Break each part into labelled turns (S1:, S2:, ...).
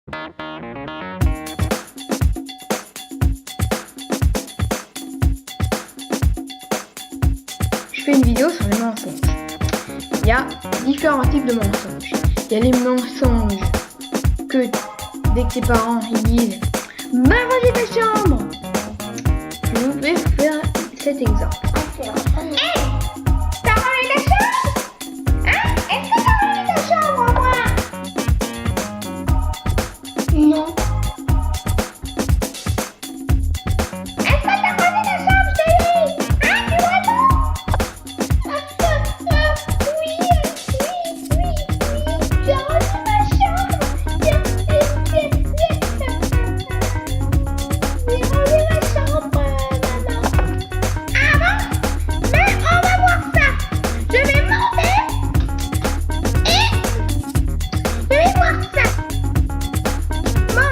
S1: Je fais une vidéo sur les mensonges. Il y a différents types de mensonges. Il y a les mensonges que dès que tes parents ils disent bah vas-y ta chambre. Je vais faire cet exemple.
S2: T'as ramené ta chambre? Hein? Est-ce que t'as ramené ta chambre à moi? Non. Est-ce que t'as ramené ta chambre, chérie? Hein? Tu réponds? Oui, j'ai ramené ma chambre. J'ai ramené ma chambre, maman. Ah bon? Mais on va voir ça. Je vais monter et je vais voir ça. Bon,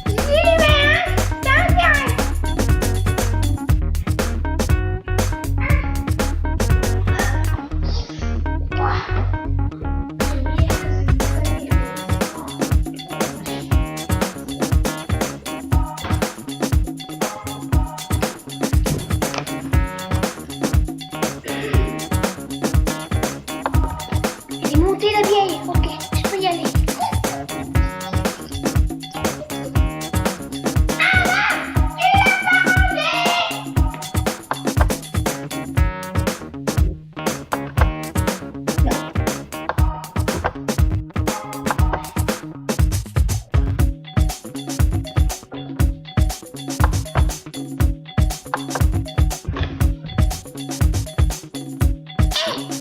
S2: j'y vais, hein? Ça m'intéresse. J'ai monté la vieille. Ok, je peux y aller.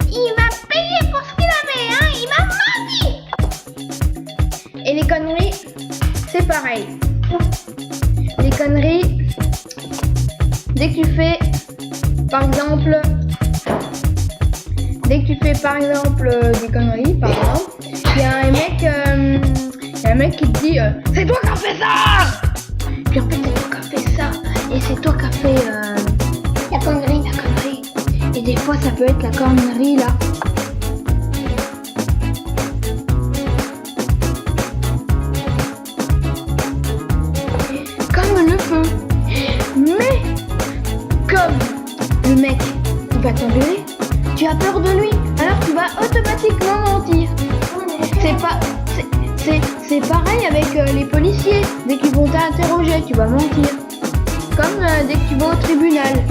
S2: Il m'a payé pour ce qu'il avait, hein? Il m'a menti!
S1: Et les conneries, c'est pareil. Les conneries, dès que tu fais, par exemple, des conneries, par exemple, il y a un mec qui te dit c'est toi qui as fait ça. Puis en fait c'est toi qui as fait ça et c'est toi qui as fait
S2: La connerie.
S1: la connerie. Et des fois ça peut être la connerie là. Comme le feu. Mais comme le mec il va t'engueuler, tu as peur de lui, alors tu vas automatiquement mentir. C'est pareil avec les policiers. Dès qu'ils vont t'interroger, tu vas mentir. Comme dès que tu vas au tribunal,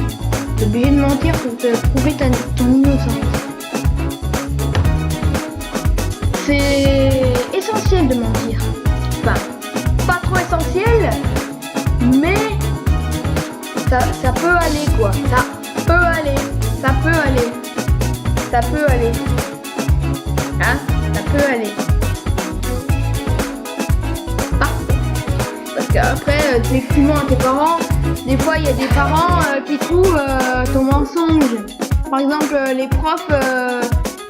S1: tu es obligé de mentir pour te prouver ton innocence. C'est essentiel de mentir. Enfin, pas trop essentiel, mais ça peut aller quoi. Ça peut aller. Hein? Ça peut aller. Parce qu'après, dès que tu mens à tes parents, des fois il y a des parents qui trouvent ton mensonge. Par exemple, les profs,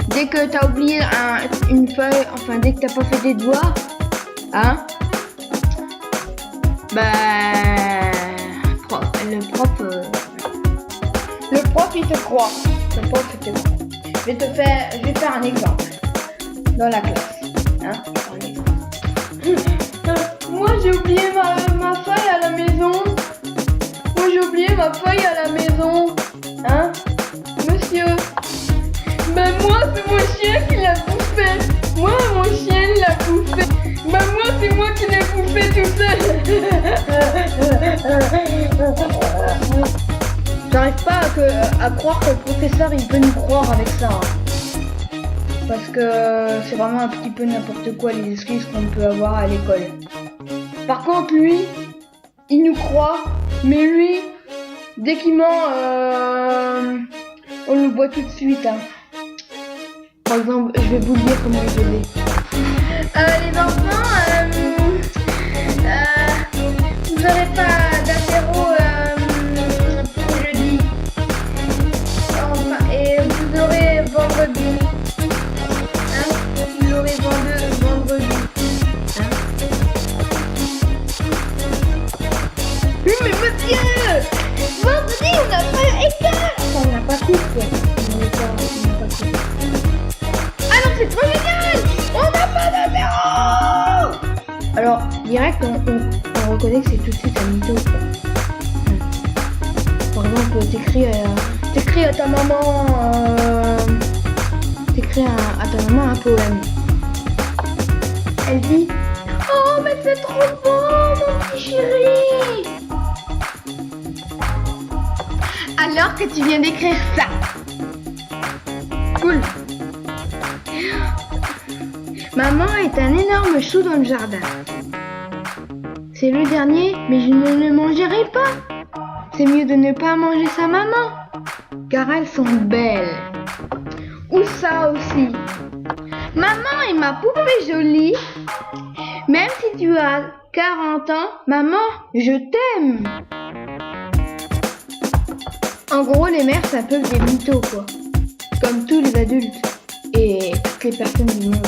S1: dès que tu as oublié une feuille, enfin dès que tu n'as pas fait tes devoirs, hein, le prof il te croit. Je vais faire un exemple dans la classe. Hein, un exemple. Moi j'ai oublié ma feuille à la maison. Hein, monsieur? Ben moi c'est mon chien qui l'a bouffé. Moi mon chien il l'a bouffé. Ben moi c'est moi qui l'ai bouffé tout seul. J'arrive pas à croire que le professeur il peut nous croire avec ça. Hein. Parce que c'est vraiment un petit peu n'importe quoi les excuses qu'on peut avoir à l'école. Par contre lui, il nous croit, mais lui, dès qu'il ment, on le voit tout de suite. Hein. Par exemple, je vais vous dire comment il faisait. Les enfants, vous n'aurez pas d'apéro pour jeudi. Enfin, et vous l'aurez vendredi. Hein, vous l'aurez vendredi. Hein. Oui, mais monsieur, vendredi, on n'a pas école. Enfin, on n'a pas cours, quoi. On n'a pas cours. Alors, c'est trop génial. On n'a pas d'apéro. Alors, direct, on reconnaît que c'est tout de suite un mytho, quoi. Par exemple, t'écris à ta maman, à ta maman un poème. Elle dit, oh, mais c'est trop beau, mon petit chéri. Alors que tu viens d'écrire ça. Cool. Maman est un énorme chou dans le jardin. C'est le dernier, mais je ne le mangerai pas. C'est mieux de ne pas manger sa maman, car elles sont belles. Ou ça aussi. Maman est ma poupée jolie. Même si tu as 40 ans, maman, je t'aime. En gros, les mères, c'est un peu des mythos, quoi. Comme tous les adultes et toutes les personnes du monde.